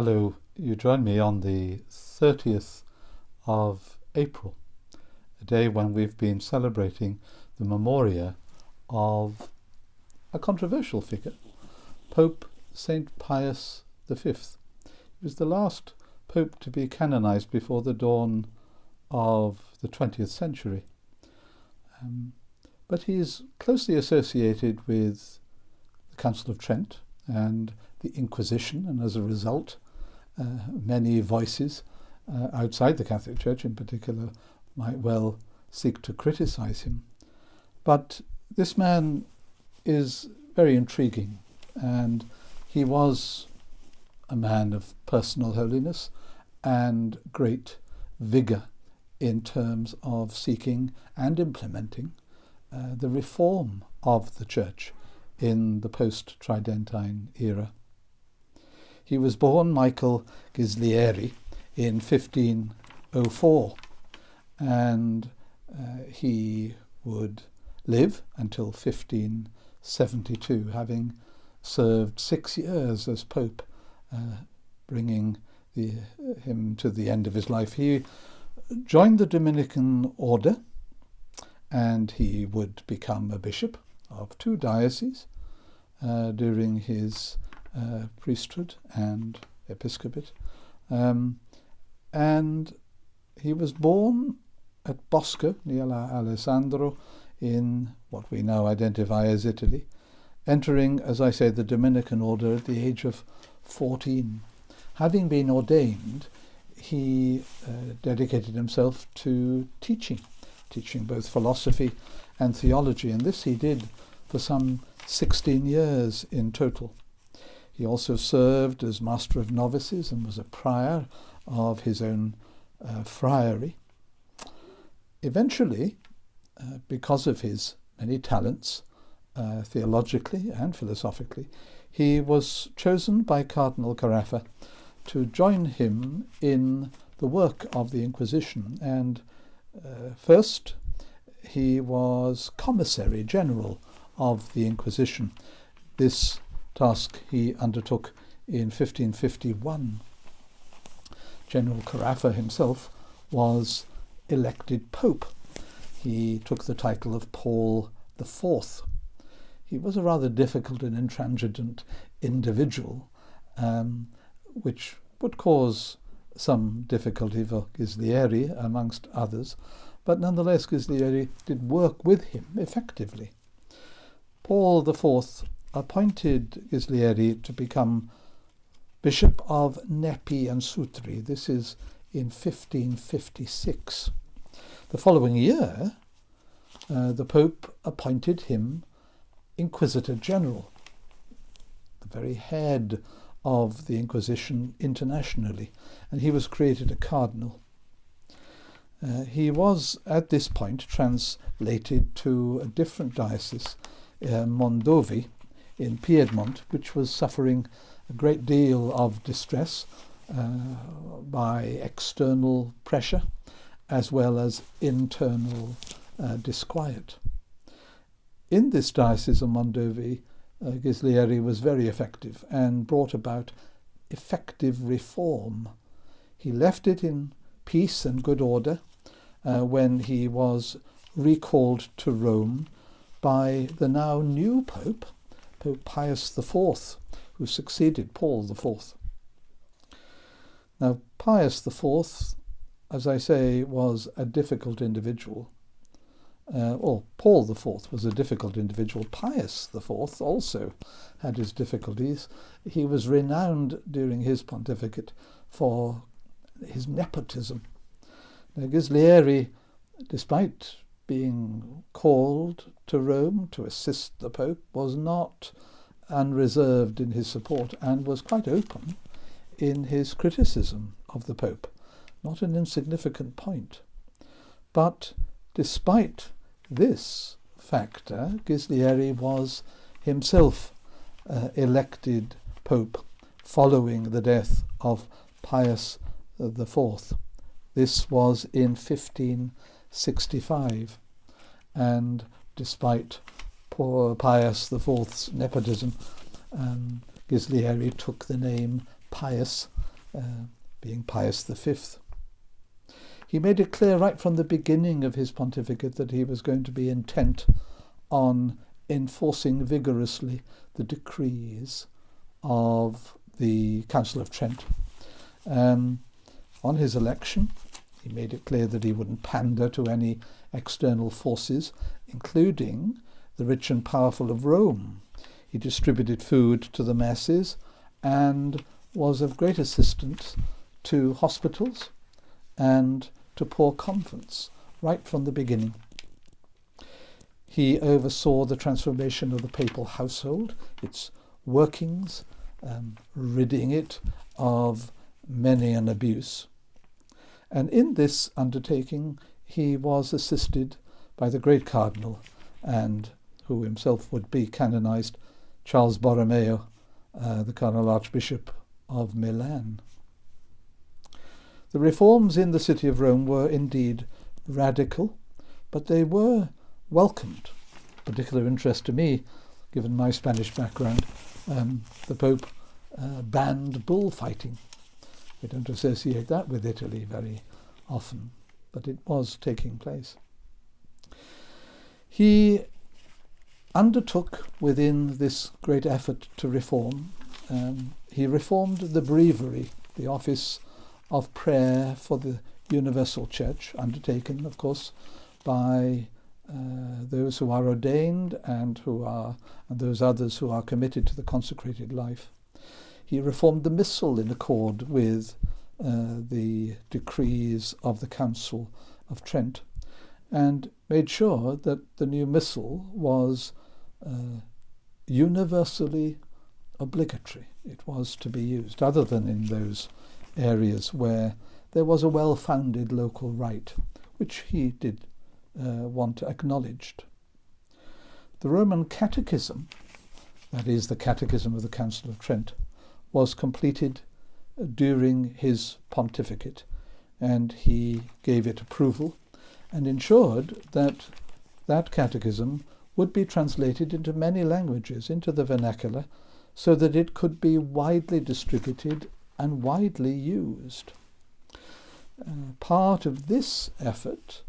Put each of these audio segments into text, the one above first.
Hello, you join me on the 30th of April, a day when we've been celebrating the Memoria of a controversial figure, Pope St. Pius V. He was the last pope to be canonized before the dawn of the 20th century. But he is closely associated with the Council of Trent and the Inquisition, and as a result, many voices outside the Catholic Church in particular might well seek to criticize him. But this man is very intriguing, and he was a man of personal holiness and great vigour in terms of seeking and implementing the reform of the Church in the post-Tridentine era. He was born Michael Ghislieri in 1504, and he would live until 1572, having served 6 years as Pope, bringing him to the end of his life. He joined the Dominican order, and he would become a bishop of 2 dioceses during his priesthood and episcopate. And he was born at Bosco, near Alessandro, in what we now identify as Italy, entering, as I say, the Dominican order at the age of 14. Having been ordained, he dedicated himself to teaching both philosophy and theology, and this he did for some 16 years in total. He also served as master of novices and was a prior of his own friary. Eventually, because of his many talents, theologically and philosophically, he was chosen by Cardinal Carafa to join him in the work of the Inquisition. And first, he was commissary general of the Inquisition. This task he undertook in 1551. General Carafa himself was elected Pope. He took the title of Paul IV. He was a rather difficult and intransigent individual, which would cause some difficulty for Ghislieri, amongst others, but nonetheless Ghislieri did work with him effectively. Paul IV appointed Ghislieri to become Bishop of Nepi and Sutri. This is in 1556. The following year, the Pope appointed him Inquisitor General, the very head of the Inquisition internationally, and he was created a cardinal. He was at this point translated to a different diocese, Mondovi, in Piedmont, which was suffering a great deal of distress by external pressure as well as internal disquiet. In this diocese of Mondovi, Ghislieri was very effective and brought about effective reform. He left it in peace and good order when he was recalled to Rome by the now new Pope, Pope Pius IV, who succeeded Paul IV. Now, Pius IV, as I say, was a difficult individual. Paul IV was a difficult individual. Pius IV also had his difficulties. He was renowned during his pontificate for his nepotism. Now, Ghislieri, despite being called to Rome to assist the Pope, was not unreserved in his support and was quite open in his criticism of the Pope, not an insignificant point. But despite this factor, Ghislieri was himself elected Pope following the death of Pius IV. This was in 1565, and despite poor Pius IV's nepotism, Ghislieri took the name Pius being Pius V. He made it clear right from the beginning of his pontificate that he was going to be intent on enforcing vigorously the decrees of the Council of Trent. On his election, he made it clear that he wouldn't pander to any external forces, including the rich and powerful of Rome. He distributed food to the masses and was of great assistance to hospitals and to poor convents right from the beginning. He oversaw the transformation of the papal household, its workings, ridding it of many an abuse. And in this undertaking, he was assisted by the great cardinal, and who himself would be canonized, Charles Borromeo, the Cardinal Archbishop of Milan. The reforms in the city of Rome were indeed radical, but they were welcomed. Particular interest to me, given my Spanish background, the Pope banned bullfighting. We don't associate that with Italy very often, but it was taking place. He undertook within this great effort to reform, he reformed the breviary, the office of prayer for the universal church, undertaken, of course, by those who are ordained and those others who are committed to the consecrated life. He reformed the Missal in accord with the decrees of the Council of Trent, and made sure that the new Missal was universally obligatory. It was to be used, other than in those areas where there was a well-founded local rite, which he did want acknowledged. The Roman Catechism, that is the Catechism of the Council of Trent, was completed during his pontificate, and he gave it approval and ensured that that catechism would be translated into many languages, into the vernacular, so that it could be widely distributed and widely used. Part of this effort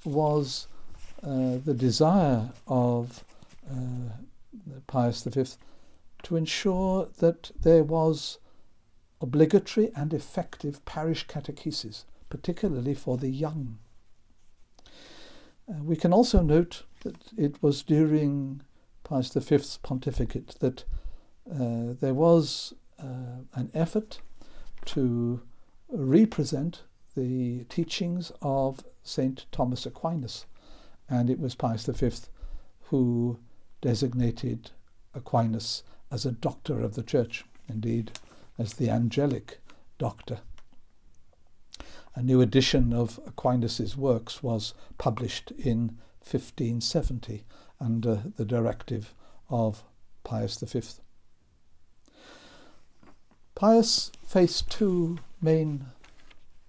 was the desire of Pius V to ensure that there was obligatory and effective parish catechesis, particularly for the young. We can also note that it was during Pius V's pontificate that there was an effort to represent the teachings of St. Thomas Aquinas, and it was Pius V who designated Aquinas as a doctor of the Church, indeed as the angelic doctor. A new edition of Aquinas' works was published in 1570 under the directive of Pius V. Pius faced two main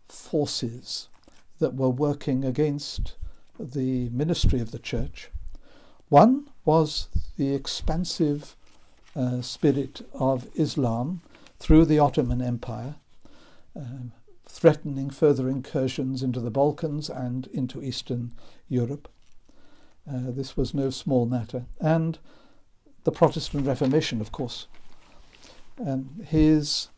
forces that were working against the ministry of the Church. One was the expansive spirit of Islam through the Ottoman Empire, threatening further incursions into the Balkans and into Eastern Europe. This was no small matter. And the Protestant Reformation, of course. His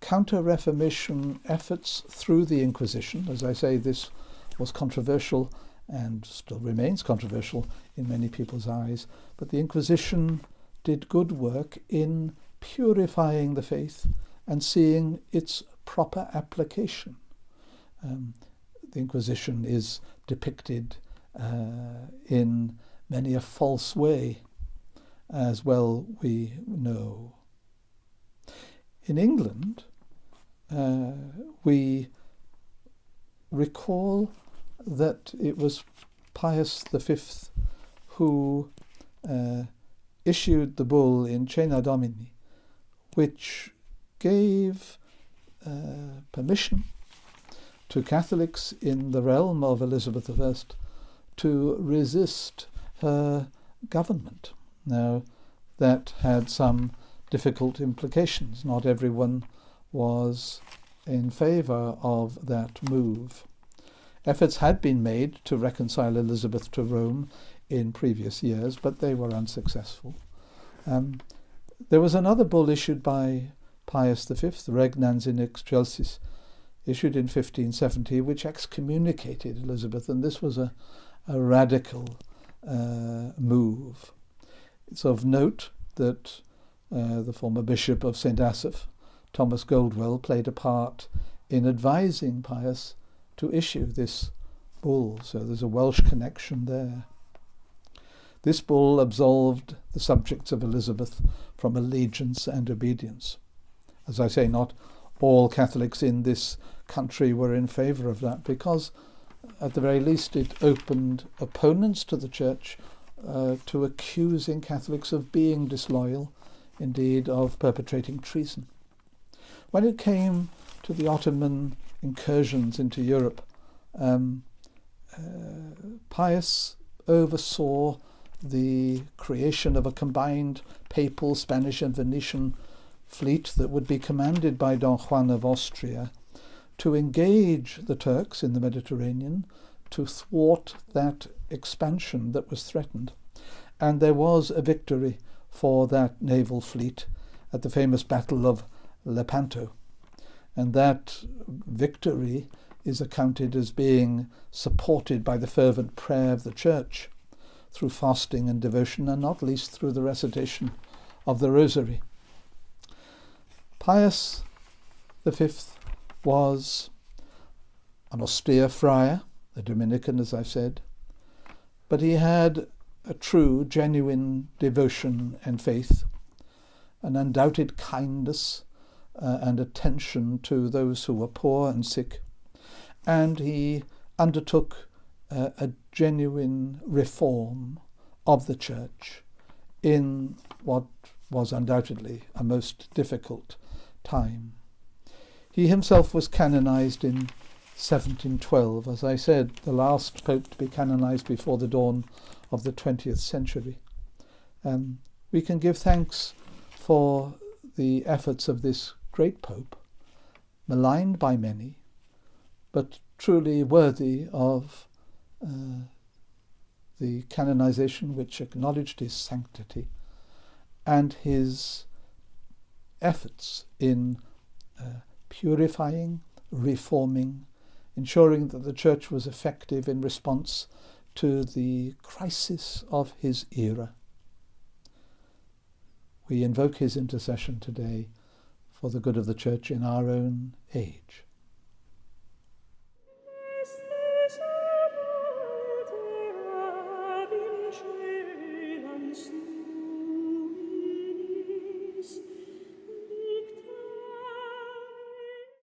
counter-Reformation efforts through the Inquisition, as I say, this was controversial and still remains controversial in many people's eyes, but the Inquisition did good work in purifying the faith and seeing its proper application. The Inquisition is depicted in many a false way, as well we know. In England, we recall that it was Pius V who issued the bull in Cena Domini, which gave permission to Catholics in the realm of Elizabeth I to resist her government. Now, that had some difficult implications. Not everyone was in favour of that move. Efforts had been made to reconcile Elizabeth to Rome in previous years, but they were unsuccessful. There was another bull issued by Pius V, Regnans in Excelsis, issued in 1570, which excommunicated Elizabeth, and this was a radical move. It's of note that the former Bishop of St. Asaph, Thomas Goldwell, played a part in advising Pius to issue this bull, so there's a Welsh connection there. This bull absolved the subjects of Elizabeth from allegiance and obedience. As I say, not all Catholics in this country were in favour of that, because at the very least it opened opponents to the Church to accusing Catholics of being disloyal, indeed of perpetrating treason. When it came to the Ottoman incursions into Europe, Pius oversaw the creation of a combined papal, Spanish and Venetian fleet that would be commanded by Don Juan of Austria to engage the Turks in the Mediterranean, to thwart that expansion that was threatened. And there was a victory for that naval fleet at the famous Battle of Lepanto. And that victory is accounted as being supported by the fervent prayer of the Church through fasting and devotion, and not least through the recitation of the Rosary. Pius V was an austere friar, a Dominican, as I've said, but he had a true, genuine devotion and faith, an undoubted kindness and attention to those who were poor and sick, and he undertook a genuine reform of the Church in what was undoubtedly a most difficult time. He himself was canonized in 1712, as I said, the last pope to be canonized before the dawn of the 20th century. We can give thanks for the efforts of this great pope, maligned by many, but truly worthy of the canonization which acknowledged his sanctity and his efforts in purifying, reforming, ensuring that the Church was effective in response to the crisis of his era. We invoke his intercession today for the good of the Church in our own age.